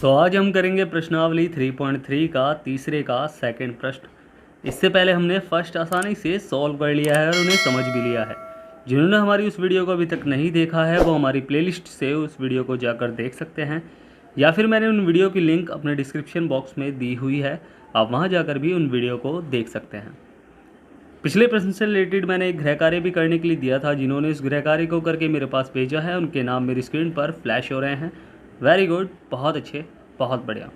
तो आज हम करेंगे प्रश्नावली 3.3 का तीसरे का सेकंड प्रश्न। इससे पहले हमने फर्स्ट आसानी से सॉल्व कर लिया है और उन्हें समझ भी लिया है। जिन्होंने हमारी उस वीडियो को अभी तक नहीं देखा है वो हमारी प्लेलिस्ट से उस वीडियो को जाकर देख सकते हैं, या फिर मैंने उन वीडियो की लिंक अपने डिस्क्रिप्शन बॉक्स में दी हुई है, आप वहाँ जाकर भी उन वीडियो को देख सकते हैं। पिछले प्रश्न से रिलेटेड मैंने एक गृह कार्य भी करने के लिए दिया था। जिन्होंने इस गृह कार्य को करके मेरे पास भेजा है उनके नाम मेरी स्क्रीन पर फ्लैश हो रहे हैं। वेरी गुड, बहुत अच्छे, बहुत बढ़िया।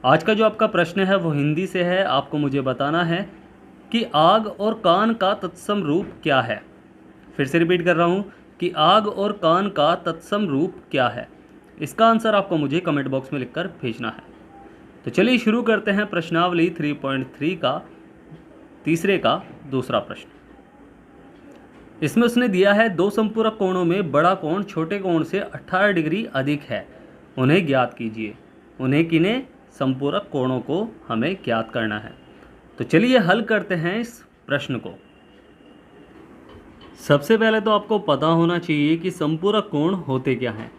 आज का जो आपका प्रश्न है वो हिंदी से है। आपको मुझे बताना है कि आग और कान का तत्सम रूप क्या है। फिर से रिपीट कर रहा हूँ कि आग और कान का तत्सम रूप क्या है। इसका आंसर आपको मुझे कमेंट बॉक्स में लिखकर भेजना है। तो चलिए शुरू करते हैं प्रश्नावली 3.3 का तीसरे का दूसरा प्रश्न। इसमें उसने दिया है दो संपूरक कोणों में बड़ा कोण छोटे कोण से 18 डिग्री अधिक है, उन्हें ज्ञात कीजिए। उन्हें किन्हें? संपूरक कोणों को हमें ज्ञात करना है। तो चलिए हल करते हैं इस प्रश्न को। सबसे पहले तो आपको पता होना चाहिए कि संपूरक कोण होते क्या हैं।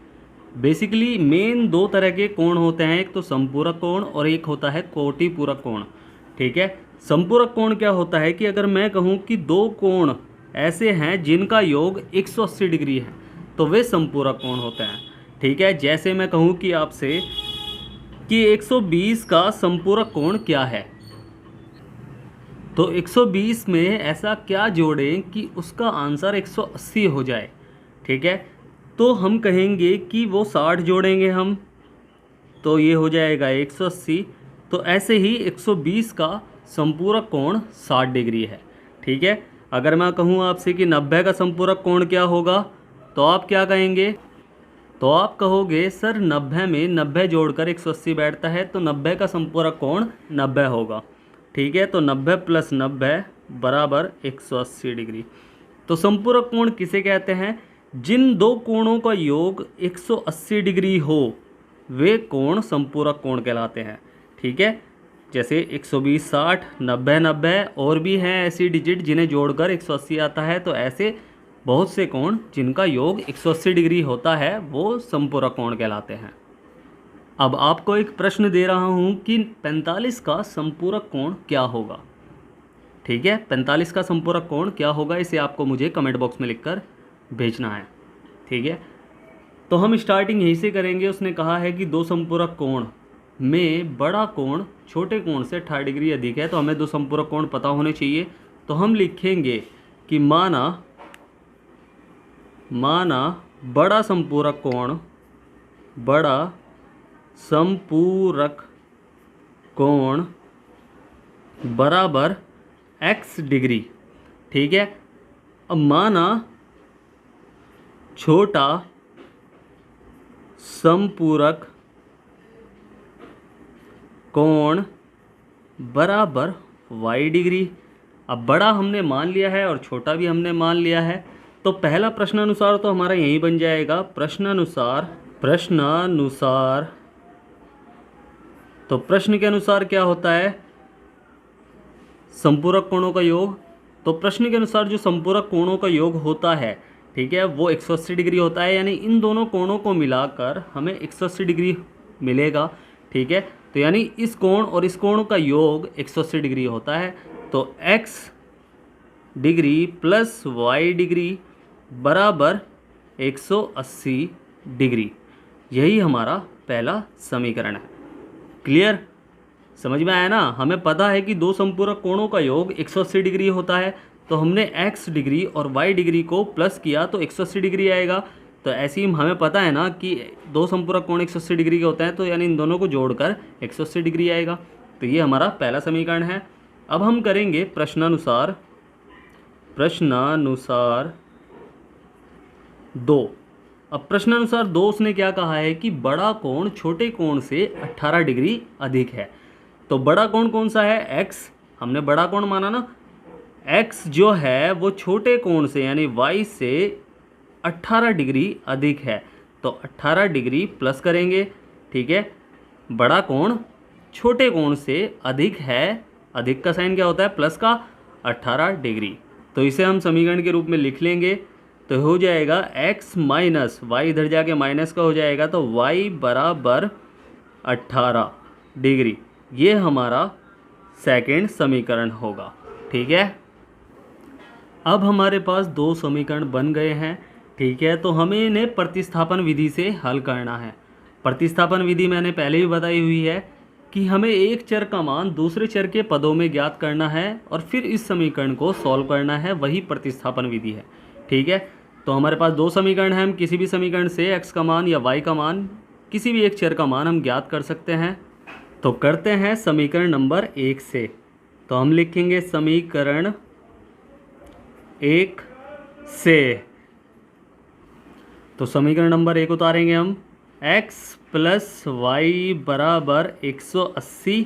बेसिकली मेन दो तरह के कोण होते हैं, एक तो संपूरक कोण और एक होता है कोटिपूरक कोण। ठीक है, संपूरक कोण क्या होता है कि अगर मैं कहूँ कि दो कोण ऐसे हैं जिनका योग 180 डिग्री है तो वे संपूरक कोण होते हैं। ठीक है, जैसे मैं कहूँ कि आपसे कि 120 का संपूरक कोण क्या है, तो 120 में ऐसा क्या जोड़ें कि उसका आंसर 180 हो जाए। ठीक है, तो हम कहेंगे कि वो 60 जोड़ेंगे हम, तो ये हो जाएगा 180। तो ऐसे ही 120 का संपूरक कोण 60 डिग्री है। ठीक है, अगर मैं कहूँ आपसे कि 90 का संपूरक कोण क्या होगा, तो आप क्या कहेंगे? तो आप कहोगे सर 90 में 90 जोड़कर 180 बैठता है, तो 90 का संपूरक कोण 90 होगा। ठीक है, तो 90 + 90 बराबर 180 डिग्री। तो संपूरक कोण किसे कहते हैं? जिन दो कोणों का योग 180 डिग्री हो वे कोण संपूरक कोण कहलाते हैं। ठीक है, जैसे 120 60, 90 90 और भी हैं ऐसी डिजिट जिन्हें जोड़कर 180 आता है। तो ऐसे बहुत से कोण जिनका योग 180 डिग्री होता है वो संपूरक कोण कहलाते हैं। अब आपको एक प्रश्न दे रहा हूँ कि 45 का संपूरक कोण क्या होगा। ठीक है, 45 का संपूरक कोण क्या होगा, इसे आपको मुझे कमेंट बॉक्स में लिखकर भेजना है। ठीक है, तो हम स्टार्टिंग यहीं से करेंगे। उसने कहा है कि दो संपूरक कोण में बड़ा कोण छोटे कोण से 18 डिग्री अधिक है, तो हमें दो संपूरक कोण पता होने चाहिए। तो हम लिखेंगे कि माना बड़ा संपूरक कोण बराबर x डिग्री। ठीक है, अब माना छोटा संपूरक कोण बराबर y डिग्री। अब बड़ा हमने मान लिया है और छोटा भी हमने मान लिया है, तो पहला प्रश्नानुसार तो हमारा यही बन जाएगा। प्रश्नानुसार तो प्रश्न के अनुसार क्या होता है? संपूरक कोणों का योग। तो प्रश्न के अनुसार जो संपूरक कोणों का योग होता है, ठीक है, वो 180 डिग्री होता है, यानी इन दोनों कोणों को मिलाकर हमें 180 डिग्री मिलेगा। ठीक है, तो यानी इस कोण और इस कोण का योग 180 डिग्री होता है। तो x degree plus y degree बराबर 180 डिग्री, यही हमारा पहला समीकरण है। क्लियर, समझ में आया ना? हमें पता है कि दो संपूरक कोणों का योग 180 डिग्री होता है, तो हमने x डिग्री और y डिग्री को प्लस किया तो 180 डिग्री आएगा। तो ऐसे ही हमें पता है ना कि दो संपूरक कोण 180 डिग्री के होते हैं, तो यानी इन दोनों को जोड़कर 180 डिग्री आएगा। तो ये हमारा पहला समीकरण है। अब हम करेंगे प्रश्नानुसार 2। अब प्रश्नानुसार 2 उसने क्या कहा है कि बड़ा कोण छोटे कोण से 18 डिग्री अधिक है। तो बड़ा कोण कौन सा है? x। हमने बड़ा कोण माना ना, x जो है वो छोटे कोण से यानी y से 18 डिग्री अधिक है, तो 18 डिग्री प्लस करेंगे। ठीक है, बड़ा कोण छोटे कोण से अधिक है, अधिक का साइन क्या होता है? प्लस का, 18 डिग्री। तो इसे हम समीकरण के रूप में लिख लेंगे। तो हो जाएगा x माइनस वाई, इधर जाके माइनस का हो जाएगा, तो y बराबर 18 डिग्री। ये हमारा सेकंड समीकरण होगा। ठीक है, अब हमारे पास दो समीकरण बन गए हैं। ठीक है, तो हमें इन्हें प्रतिस्थापन विधि से हल करना है। प्रतिस्थापन विधि मैंने पहले ही बताई हुई है कि हमें एक चर का मान दूसरे चर के पदों में ज्ञात करना है और फिर इस समीकरण को सॉल्व करना है, वही प्रतिस्थापन विधि है। ठीक है, तो हमारे पास दो समीकरण हैं। हम किसी भी समीकरण से x का मान या y का मान, किसी भी एक चर का मान हम ज्ञात कर सकते हैं। तो करते हैं समीकरण नंबर 1 से। तो हम लिखेंगे समीकरण 1 से। तो समीकरण नंबर 1 उतारेंगे हम, x प्लस वाई बराबर 180।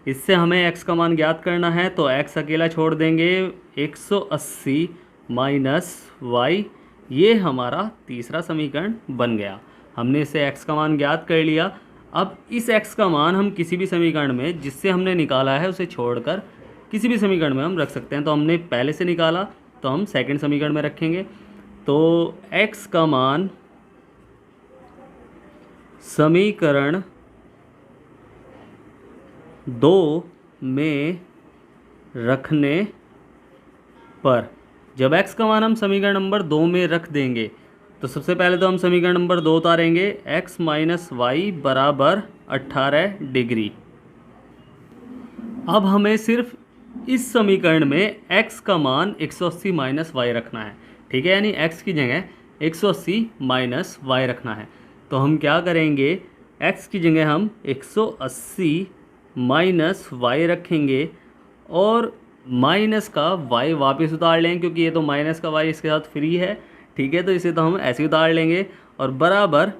इससे हमें x का मान ज्ञात करना है, तो x अकेला छोड़ देंगे, 180 माइनस वाई। ये हमारा तीसरा समीकरण बन गया। हमने इसे x का मान ज्ञात कर लिया। अब इस x का मान हम किसी भी समीकरण में जिससे हमने निकाला है उसे छोड़कर किसी भी समीकरण में हम रख सकते हैं। तो हमने पहले से निकाला तो हम सेकंड समीकरण में रखेंगे। तो x का मान समीकरण 2 में रखने पर, जब x का मान हम समीकरण नंबर 2 में रख देंगे तो सबसे पहले तो हम समीकरण नंबर 2 उतारेंगे, x माइनस वाई बराबर 18 डिग्री। अब हमें सिर्फ इस समीकरण में x का मान 180 माइनस वाई रखना है। ठीक है, यानी x की जगह 180 माइनस वाई रखना है। तो हम क्या करेंगे, x की जगह हम 180 माइनस वाई रखेंगे और माइनस का y वापस उतार लेंगे, क्योंकि ये तो माइनस का y इसके साथ फ्री है। ठीक है, तो इसे तो हम ऐसे उतार लेंगे और बराबर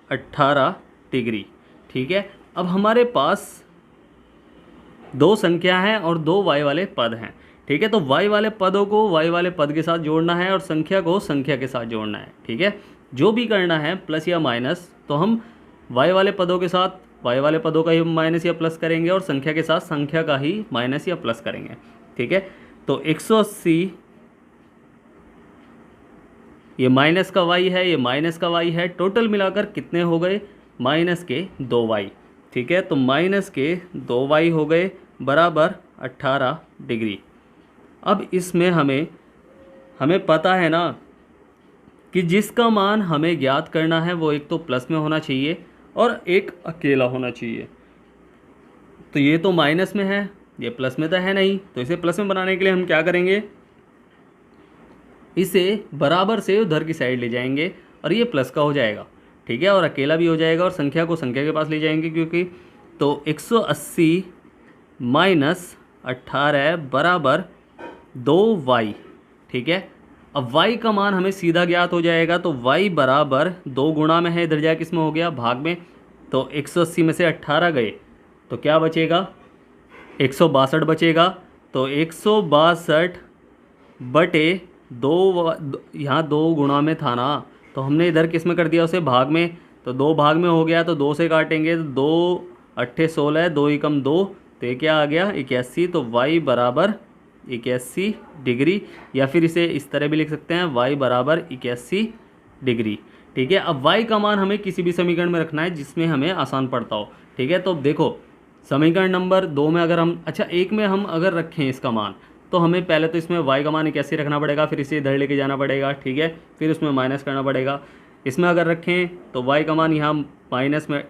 18 डिग्री। ठीक है, अब हमारे पास दो संख्या हैं और दो y वाले पद हैं। ठीक है, तो y वाले पदों को y वाले पद के साथ जोड़ना है और संख्या को संख्या के साथ जोड़ना है। ठीक है, जो भी करना है प्लस या माइनस, तो हम y वाले पदों के साथ y वाले पदों का ही माइनस या प्लस करेंगे और संख्या के साथ संख्या का ही माइनस या प्लस करेंगे। ठीक है, तो 180, ये माइनस का y है, ये माइनस का y है, टोटल मिलाकर कितने हो गए, माइनस के 2y। ठीक है, तो माइनस के 2y हो गए बराबर 18 डिग्री। अब इसमें हमें पता है ना कि जिसका मान हमें ज्ञात करना है वो एक तो प्लस में होना चाहिए और एक अकेला होना चाहिए। तो ये तो माइनस में है, ये प्लस में तो है नहीं, तो इसे प्लस में बनाने के लिए हम क्या करेंगे, इसे बराबर से उधर की साइड ले जाएंगे और ये प्लस का हो जाएगा। ठीक है, और अकेला भी हो जाएगा और संख्या को संख्या के पास ले जाएंगे, क्योंकि तो 180 माइनस 18 बराबर 2y। ठीक है, अब y का मान हमें सीधा ज्ञात हो जाएगा, तो y बराबर 2 गुणा में है, इधर जाके किस में हो गया, भाग में। तो 180 में से 18 गए तो क्या बचेगा, 162 बचेगा। तो 162 बटे 2, यहाँ 2 गुणा में था ना, तो हमने इधर किस में कर दिया, उसे भाग में। तो 2 भाग में हो गया, तो 2 से काटेंगे तो 2 अट्ठे 16, 2 एकम 2, तो ये क्या आ गया 81। तो y बराबर 81 डिग्री, या फिर इसे इस तरह भी लिख सकते हैं, y बराबर 81 डिग्री। ठीक है, अब y का मान हमें किसी भी समीकरण में रखना है जिसमें हमें आसान पड़ता हो। ठीक है, तो देखो समीकरण नंबर 2 में अगर हम, अच्छा 1 में हम अगर रखें इसका मान, तो हमें पहले तो इसमें y का मान 81 रखना पड़ेगा, फिर इसे इधर लेके जाना पड़ेगा। ठीक है, फिर उसमें माइनस करना पड़ेगा। इसमें अगर रखें तो y का मान यहाँ माइनस में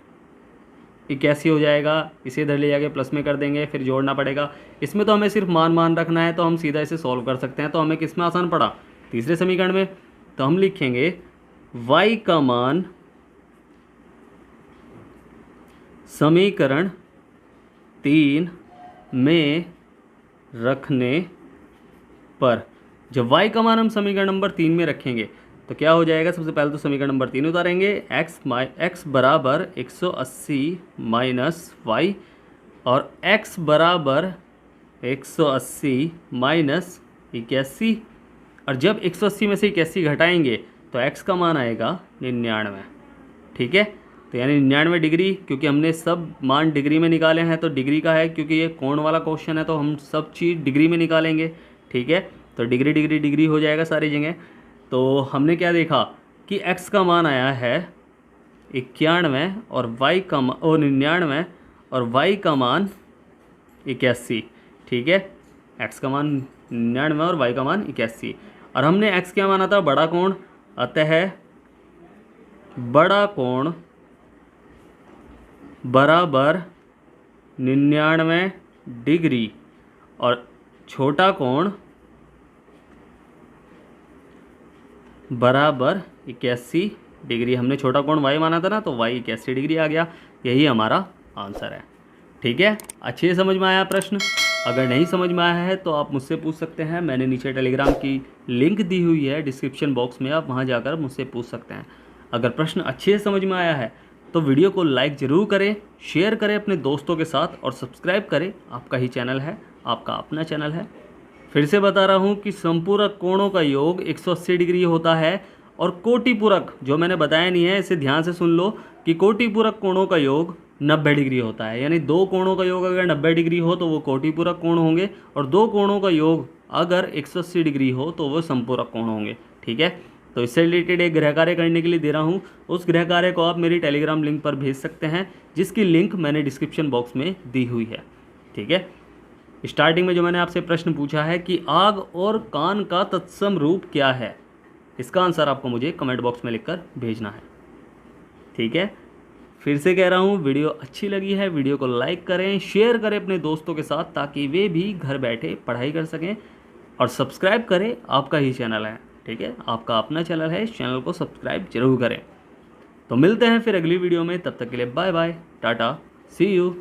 81 हो जाएगा, इसे इधर ले जाके प्लस में कर देंगे, फिर जोड़ना पड़ेगा। इसमें तो हमें सिर्फ मान रखना है, तो हम सीधा इसे सॉल्व कर सकते हैं। तो हमें किस में आसान पड़ा, तीसरे समीकरण में। तो हम लिखेंगे y का मान समीकरण 3 में रखने पर, जब y का मान हम समीकरण नंबर 3 में रखेंगे तो क्या हो जाएगा, सबसे पहले तो समीकरण नंबर 3 उतारेंगे, x बराबर 180 माइनस वाई और x बराबर 180 माइनस 81, और जब 180 में से 81 घटाएंगे तो x का मान आएगा 99। ठीक है, तो यानी 99 डिग्री, क्योंकि हमने सब मान डिग्री में निकाले हैं तो डिग्री का है, क्योंकि ये कोण वाला क्वेश्चन है तो हम सब चीज़ डिग्री में निकालेंगे। ठीक है, तो डिग्री डिग्री डिग्री हो जाएगा सारी जगह। तो हमने क्या देखा कि x का मान आया है 91 और y का 99 और y का मान 81। ठीक है, x का मान 99 और y का मान 81। और हमने x क्या माना था? बड़ा कोण। अतः बड़ा कोण बराबर 99 डिग्री और छोटा कोण बराबर 81 डिग्री। हमने छोटा कोण y माना था ना, तो y 81 डिग्री आ गया। यही हमारा आंसर है। ठीक है, अच्छे से समझ में आया प्रश्न? अगर नहीं समझ में आया है तो आप मुझसे पूछ सकते हैं। मैंने नीचे टेलीग्राम की लिंक दी हुई है डिस्क्रिप्शन बॉक्स में, आप वहां जाकर मुझसे पूछ सकते हैं। अगर प्रश्न अच्छे से समझ में आया है तो वीडियो को लाइक ज़रूर करें, शेयर करें अपने दोस्तों के साथ और सब्सक्राइब करें। आपका ही चैनल है, आपका अपना चैनल है। फिर से बता रहा हूँ कि समपूरक कोणों का योग 180 डिग्री होता है और कोटिपूरक, जो मैंने बताया नहीं है, इसे ध्यान से सुन लो कि कोटिपूरक कोणों का योग 90 डिग्री होता है। यानी दो कोणों का योग अगर 90 डिग्री हो तो वो कोटिपूरक कोण होंगे, और दो कोणों का योग अगर 180 डिग्री हो तो वो समपूरक कोण होंगे। ठीक है, तो इससे रिलेटेड एक गृह कार्य करने के लिए दे रहा हूँ। उस गृह कार्य को आप मेरी टेलीग्राम लिंक पर भेज सकते हैं, जिसकी लिंक मैंने डिस्क्रिप्शन बॉक्स में दी हुई है। ठीक है, स्टार्टिंग में जो मैंने आपसे प्रश्न पूछा है कि आग और कान का तत्सम रूप क्या है, इसका आंसर आपको मुझे कमेंट बॉक्स में लिखकर भेजना है। ठीक है, फिर से कह रहा हूँ, वीडियो अच्छी लगी है वीडियो को लाइक करें, शेयर करें अपने दोस्तों के साथ, ताकि वे भी घर बैठे पढ़ाई कर सकें, और सब्सक्राइब करें। आपका ही चैनल है, ठीक है, आपका अपना चैनल है, इस चैनल को सब्सक्राइब जरूर करें। तो मिलते हैं फिर अगली वीडियो में, तब तक के लिए bye bye, tata, see you.